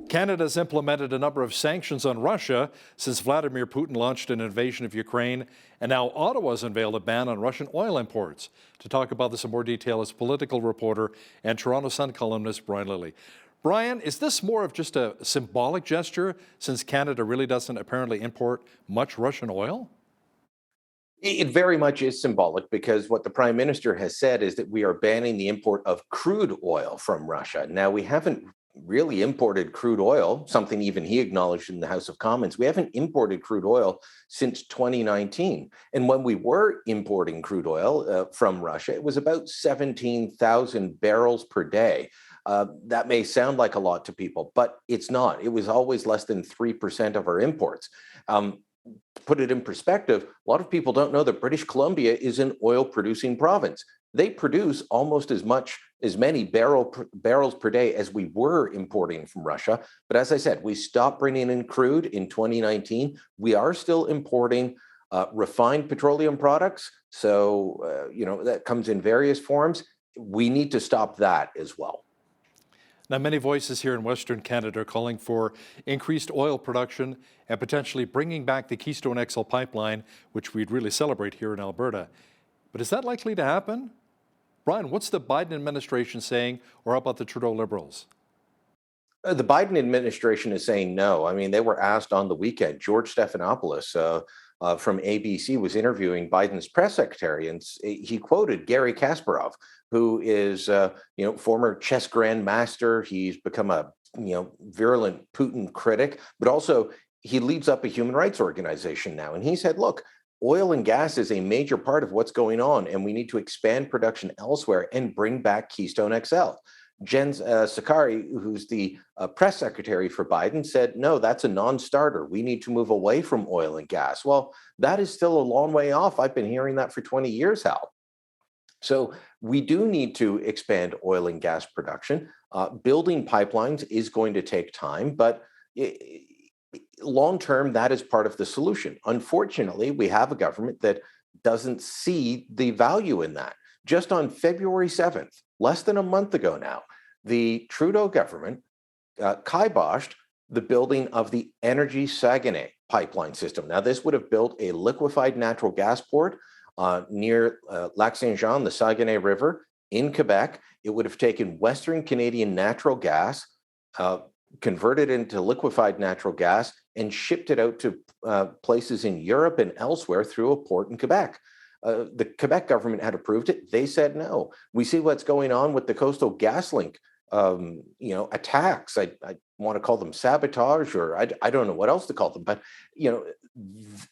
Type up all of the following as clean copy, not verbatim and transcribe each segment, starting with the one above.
Canada's implemented a number of sanctions on Russia since Vladimir Putin launched an invasion of Ukraine, and now Ottawa's unveiled a ban on Russian oil imports. To talk about this in more detail is political reporter and Toronto Sun columnist Brian Lilley. Brian, is this more of just a symbolic gesture since Canada really doesn't apparently import much Russian oil? It very much is symbolic because what the Prime Minister has said is that we are banning the import of crude oil from Russia. Now, we haven't really imported crude oil, something even he acknowledged in the House of Commons. We haven't imported crude oil since 2019. And when we were importing crude oil from Russia, it was about 17,000 barrels per day. That may sound like a lot to people, but it's not. It was always less than 3% of our imports. To put it in perspective, a lot of people don't know that British Columbia is an oil producing province. They produce almost as many barrels per day as we were importing from Russia. But as I said, we stopped bringing in crude in 2019. We are still importing refined petroleum products. So, that comes in various forms. We need to stop that as well. Now, many voices here in Western Canada are calling for increased oil production and potentially bringing back the Keystone XL pipeline, which we'd really celebrate here in Alberta. But is that likely to happen? Brian, what's the Biden administration saying, or how about the Trudeau Liberals? The Biden administration is saying no. I mean, they were asked on the weekend. George Stephanopoulos from ABC was interviewing Biden's press secretary, and he quoted Garry Kasparov, who is, former chess grandmaster. He's become a, virulent Putin critic, but also he leads up a human rights organization now. And he said, look, oil and gas is a major part of what's going on, and we need to expand production elsewhere and bring back Keystone XL. Jen Sakari, who's the press secretary for Biden, said, no, that's a non-starter. We need to move away from oil and gas. Well, that is still a long way off. I've been hearing that for 20 years, Hal. So we do need to expand oil and gas production. Building pipelines is going to take time, but long term, that is part of the solution. Unfortunately, we have a government that doesn't see the value in that. Just on February 7th, less than a month ago now, the Trudeau government kiboshed the building of the Energy Saginay pipeline system. Now, this would have built a liquefied natural gas port near Lac Saint-Jean, the Saguenay River in Quebec. It would have taken Western Canadian natural gas, converted into liquefied natural gas, and shipped it out to places in Europe and elsewhere through a port in Quebec. The Quebec government had approved it. They said no. We see what's going on with the Coastal GasLink, attacks. I want to call them sabotage, or I don't know what else to call them. But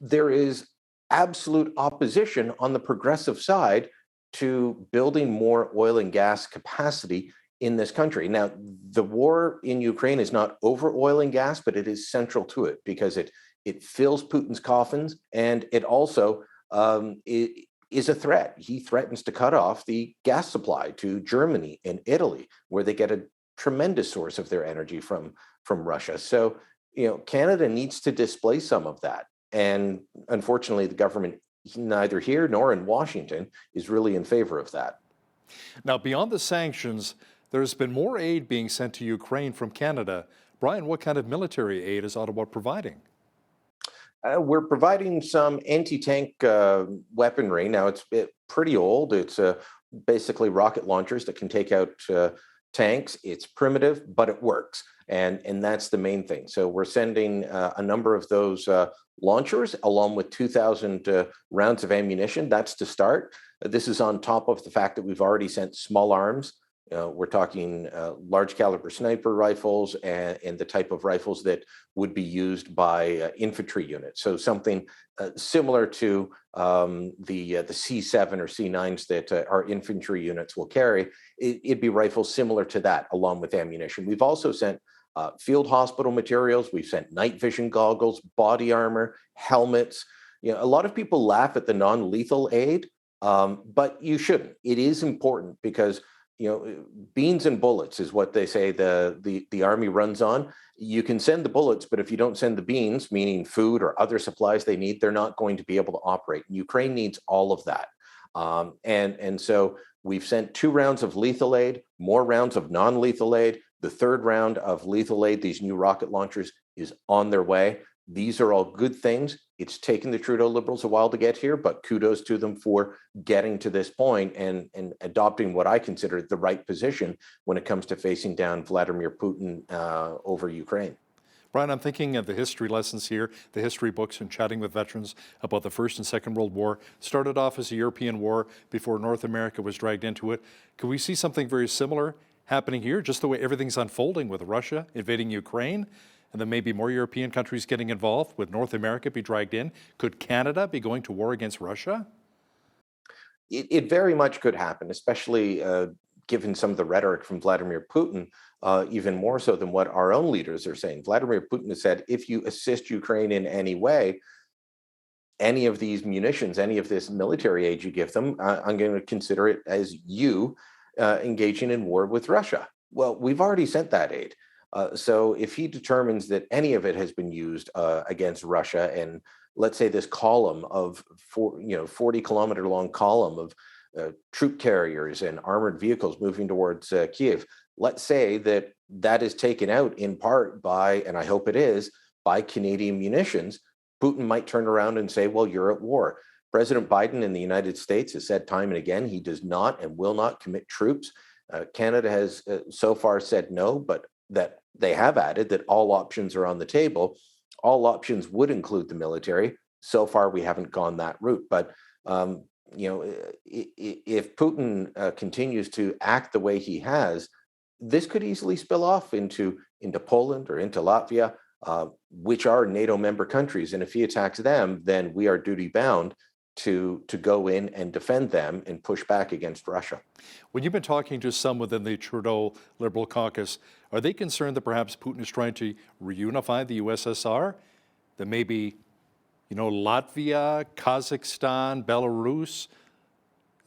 there is absolute opposition on the progressive side to building more oil and gas capacity in this country. Now, the war in Ukraine is not over oil and gas, but it is central to it because it fills Putin's coffins, and it also it is a threat. He threatens to cut off the gas supply to Germany and Italy, where they get a tremendous source of their energy from Russia. So, Canada needs to displace some of that. And unfortunately, the government, neither here nor in Washington, is really in favor of that. Now, beyond the sanctions, there's been more aid being sent to Ukraine from Canada. Brian, what kind of military aid is Ottawa providing? We're providing some anti-tank weaponry. Now, it's pretty old. It's basically rocket launchers that can take out tanks. It's primitive, but it works. And that's the main thing. So we're sending a number of those launchers along with 2,000 rounds of ammunition. That's to start. This is on top of the fact that we've already sent small arms. We're talking large caliber sniper rifles and the type of rifles that would be used by infantry units. So something similar to the C7 or C9s that our infantry units will carry. It'd be rifles similar to that along with ammunition. We've also sent field hospital materials. We've sent night vision goggles, body armor, helmets. A lot of people laugh at the non-lethal aid, but you shouldn't. It is important because beans and bullets is what they say the Army runs on. You can send the bullets, but if you don't send the beans, meaning food or other supplies they need, they're not going to be able to operate. And Ukraine needs all of that. And so we've sent 2 rounds of lethal aid, more rounds of non-lethal aid. The third round of lethal aid, these new rocket launchers, is on their way. These are all good things. It's taken the Trudeau Liberals a while to get here, but kudos to them for getting to this point and adopting what I consider the right position when it comes to facing down Vladimir Putin over Ukraine. Brian, I'm thinking of the history lessons here, the history books, and chatting with veterans about the First and Second World War. Started off as a European war before North America was dragged into it. Could we see something very similar happening here, just the way everything's unfolding with Russia invading Ukraine? And then maybe more European countries getting involved? Would North America be dragged in? Could Canada be going to war against Russia? It very much could happen, especially given some of the rhetoric from Vladimir Putin, even more so than what our own leaders are saying. Vladimir Putin has said, if you assist Ukraine in any way, any of these munitions, any of this military aid you give them, I'm going to consider it as you engaging in war with Russia. Well, we've already sent that aid. So if he determines that any of it has been used against Russia, and let's say this column of 40-kilometer long column of troop carriers and armored vehicles moving towards Kiev, let's say that that is taken out in part by, and I hope it is, by Canadian munitions, Putin might turn around and say, well, you're at war. President Biden in the United States has said time and again he does not and will not commit troops. Canada has so far said no, but that they have added that all options are on the table. All options would include the military. So far, we haven't gone that route. But if Putin continues to act the way he has, this could easily spill off into Poland or into Latvia, which are NATO member countries. And if he attacks them, then we are duty bound to go in and defend them and push back against Russia. When you've been talking to some within the Trudeau Liberal caucus, are they concerned that perhaps Putin is trying to reunify the USSR? That maybe, Latvia, Kazakhstan, Belarus,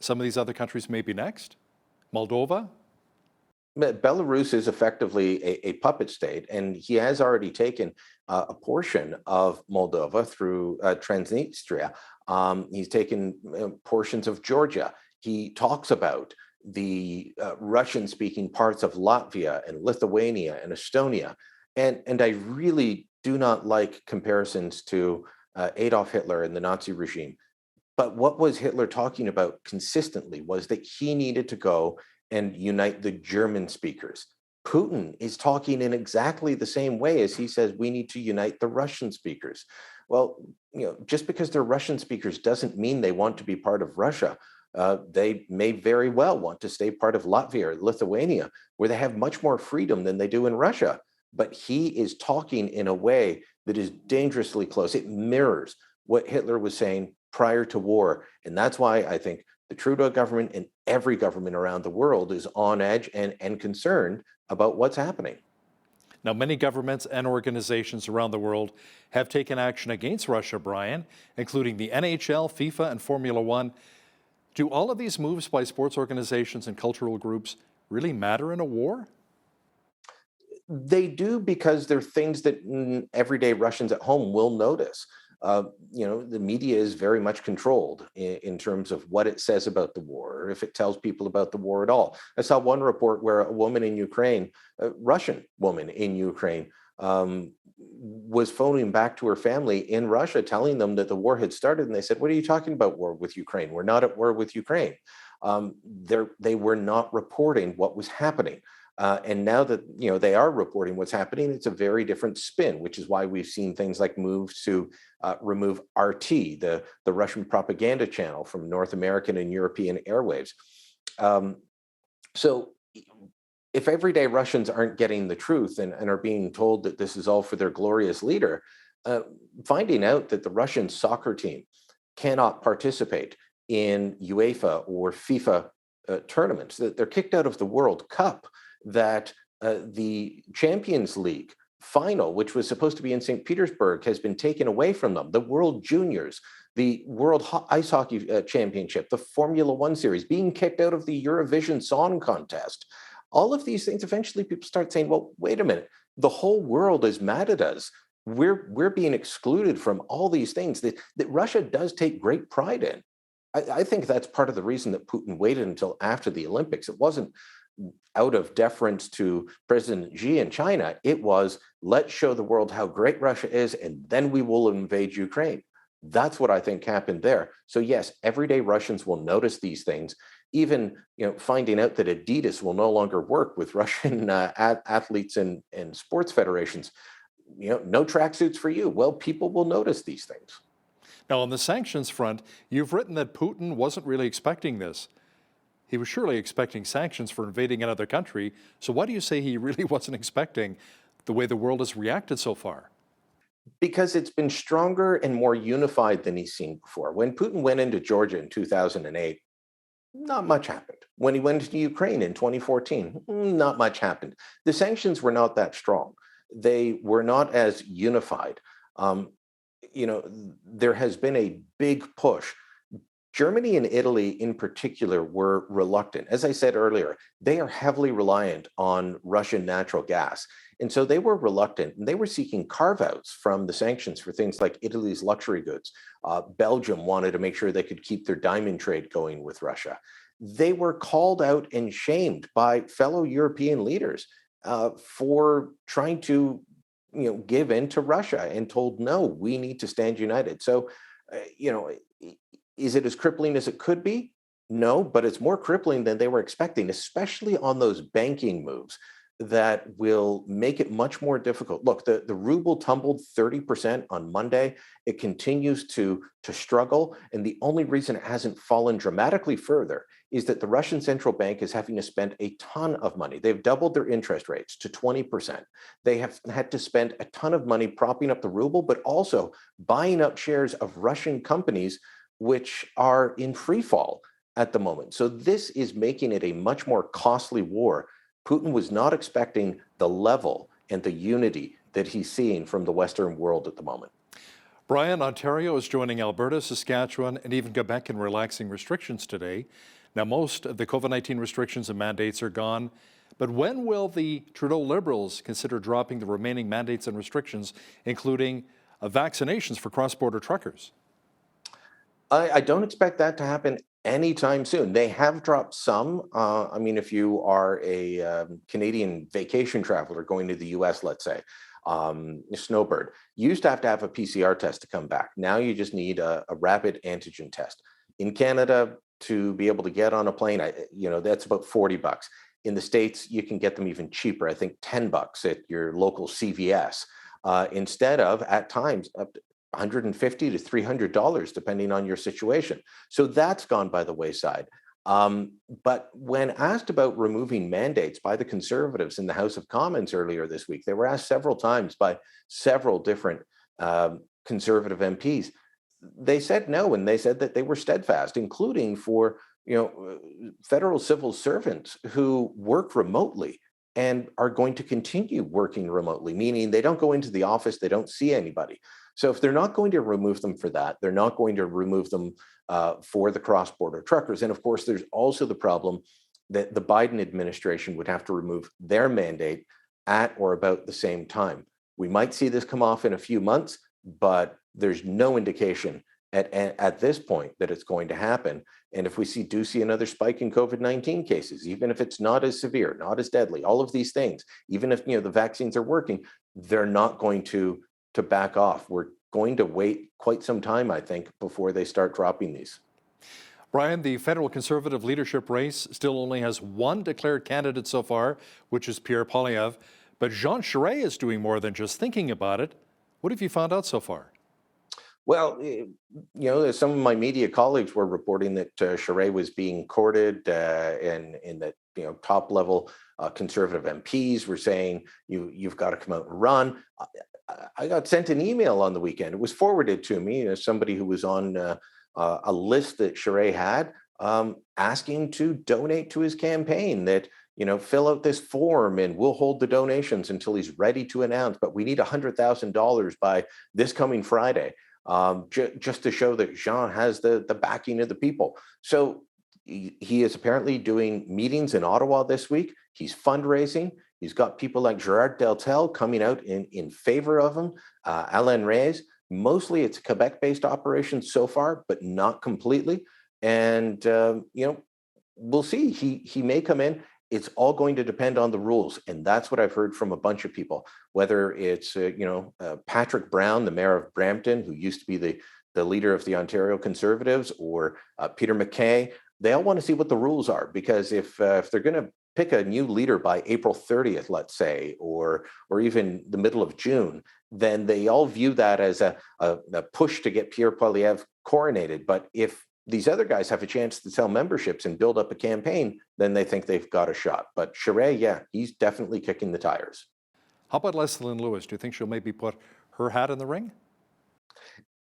some of these other countries may be next? Moldova? Belarus is effectively a puppet state, and he has already taken a portion of Moldova through Transnistria. He's taken portions of Georgia. He talks about the Russian-speaking parts of Latvia and Lithuania and Estonia. And I really do not like comparisons to Adolf Hitler and the Nazi regime. But what was Hitler talking about consistently was that he needed to go and unite the German speakers. Putin is talking in exactly the same way as he says we need to unite the Russian speakers. Well, just because they're Russian speakers doesn't mean they want to be part of Russia. They may very well want to stay part of Latvia or Lithuania, where they have much more freedom than they do in Russia. But he is talking in a way that is dangerously close. It mirrors what Hitler was saying prior to war. And that's why I think the Trudeau government and every government around the world is on edge and concerned about what's happening. Now, many governments and organizations around the world have taken action against Russia, Brian, including the NHL, FIFA, and Formula One. Do all of these moves by sports organizations and cultural groups really matter in a war? They do, because they're things that everyday Russians at home will notice. The media is very much controlled in terms of what it says about the war, or if it tells people about the war at all. I saw one report where a woman in Ukraine, a Russian woman in Ukraine, was phoning back to her family in Russia, telling them that the war had started. And they said, "What are you talking about, war with Ukraine? We're not at war with Ukraine." They were not reporting what was happening. And now that they are reporting what's happening, it's a very different spin, which is why we've seen things like moves to remove RT, the Russian propaganda channel, from North American and European airwaves. So if everyday Russians aren't getting the truth and are being told that this is all for their glorious leader, finding out that the Russian soccer team cannot participate in UEFA or FIFA tournaments, that they're kicked out of the World Cup, that the Champions League final, which was supposed to be in St. Petersburg, has been taken away from them. The World Juniors, the World Ice Hockey Championship, the Formula One series, being kicked out of the Eurovision Song Contest. All of these things, eventually people start saying, well, wait a minute, the whole world is mad at us. We're being excluded from all these things that Russia does take great pride in. I think that's part of the reason that Putin waited until after the Olympics. It wasn't out of deference to President Xi in China. It was, let's show the world how great Russia is, and then we will invade Ukraine. That's what I think happened there. So yes, everyday Russians will notice these things. Even finding out that Adidas will no longer work with Russian athletes and sports federations. No tracksuits for you. Well, people will notice these things. Now, on the sanctions front, you've written that Putin wasn't really expecting this. He was surely expecting sanctions for invading another country. So why do you say he really wasn't expecting the way the world has reacted so far? Because it's been stronger and more unified than he's seen before. When Putin went into Georgia in 2008, not much happened. When he went into Ukraine in 2014, not much happened. The sanctions were not that strong. They were not as unified. There has been a big push. Germany and Italy in particular were reluctant. As I said earlier, they are heavily reliant on Russian natural gas. And so they were reluctant, and they were seeking carve-outs from the sanctions for things like Italy's luxury goods. Belgium wanted to make sure they could keep their diamond trade going with Russia. They were called out and shamed by fellow European leaders for trying to give in to Russia, and told, no, we need to stand united. So, is it as crippling as it could be? No, but it's more crippling than they were expecting, especially on those banking moves that will make it much more difficult. Look, the ruble tumbled 30% on Monday. It continues to struggle. And the only reason it hasn't fallen dramatically further is that the Russian central bank is having to spend a ton of money. They've doubled their interest rates to 20%. They have had to spend a ton of money propping up the ruble, but also buying up shares of Russian companies which are in free fall at the moment. So this is making it a much more costly war. Putin was not expecting the level and the unity that he's seeing from the Western world at the moment. Brian, Ontario is joining Alberta, Saskatchewan, and even Quebec in relaxing restrictions today. Now, most of the COVID-19 restrictions and mandates are gone, but when will the Trudeau Liberals consider dropping the remaining mandates and restrictions, including vaccinations for cross-border truckers? I don't expect that to happen anytime soon. They have dropped some. If you are a Canadian vacation traveler going to the US, let's say, snowbird, you used to have a PCR test to come back. Now you just need a rapid antigen test. In Canada, to be able to get on a plane, that's about $40. In the States, you can get them even cheaper. I think $10 at your local CVS, instead of, at times, up to $150 to $300, depending on your situation. So that's gone by the wayside. But when asked about removing mandates by the Conservatives in the House of Commons earlier this week, they were asked several times by several different Conservative MPs. They said no, and they said that they were steadfast, including for federal civil servants who work remotely and are going to continue working remotely, meaning they don't go into the office, they don't see anybody. So if they're not going to remove them for that, they're not going to remove them for the cross-border truckers. And of course, there's also the problem that the Biden administration would have to remove their mandate at or about the same time. We might see this come off in a few months, but there's no indication at this point that it's going to happen. And if we see another spike in COVID-19 cases, even if it's not as severe, not as deadly, all of these things, even if the vaccines are working, they're not going to back off. We're going to wait quite some time, I think, before they start dropping these. Brian, the federal Conservative leadership race still only has one declared candidate so far, which is Pierre Poilievre. But Jean Charest is doing more than just thinking about it. What have you found out so far? Well, some of my media colleagues were reporting that Charest was being courted, and that top level Conservative MPs were saying you've got to come out and run. I got sent an email on the weekend. It was forwarded to me as somebody who was on a list that Charest had, asking to donate to his campaign. That fill out this form and we'll hold the donations until he's ready to announce. But we need $100,000 by this coming Friday. Just to show that Jean has the backing of the people. So he is apparently doing meetings in Ottawa this week. He's fundraising. He's got people like Gerard Deltel coming out in favor of him, Alain Reyes. Mostly it's a Quebec-based operation so far, but not completely. And, we'll see. He may come in it's all going to depend on the rules. And that's what I've heard from a bunch of people, whether it's, Patrick Brown, the mayor of Brampton, who used to be the leader of the Ontario Conservatives, or Peter MacKay. They all want to see what the rules are, because if they're going to pick a new leader by April 30th, let's say, or even the middle of June, then they all view that as a push to get Pierre Poilievre coronated. But if these other guys have a chance to sell memberships and build up a campaign, then they think they've got a shot. But Charest, yeah, he's definitely kicking the tires. How about Leslie Lewis? Do you think she'll maybe put her hat in the ring?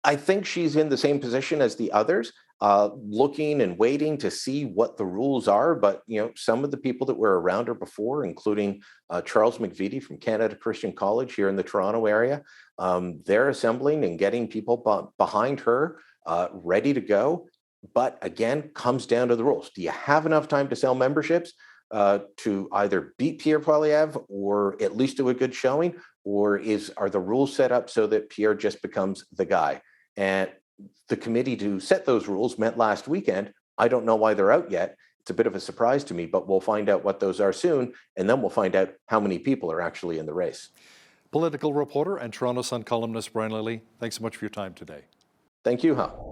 I think she's in the same position as the others, looking and waiting to see what the rules are. But some of the people that were around her before, including Charles McVitie from Canada Christian College here in the Toronto area, they're assembling and getting people behind her, ready to go. But again, comes down to the rules. Do you have enough time to sell memberships to either beat Pierre Poilievre or at least do a good showing, or are the rules set up so that Pierre just becomes the guy? And the committee to set those rules met last weekend. I don't know why they're out yet. It's a bit of a surprise to me, but we'll find out what those are soon, and then we'll find out how many people are actually in the race. Political reporter and Toronto Sun columnist Brian Lilley, thanks so much for your time today. Thank you, Hal.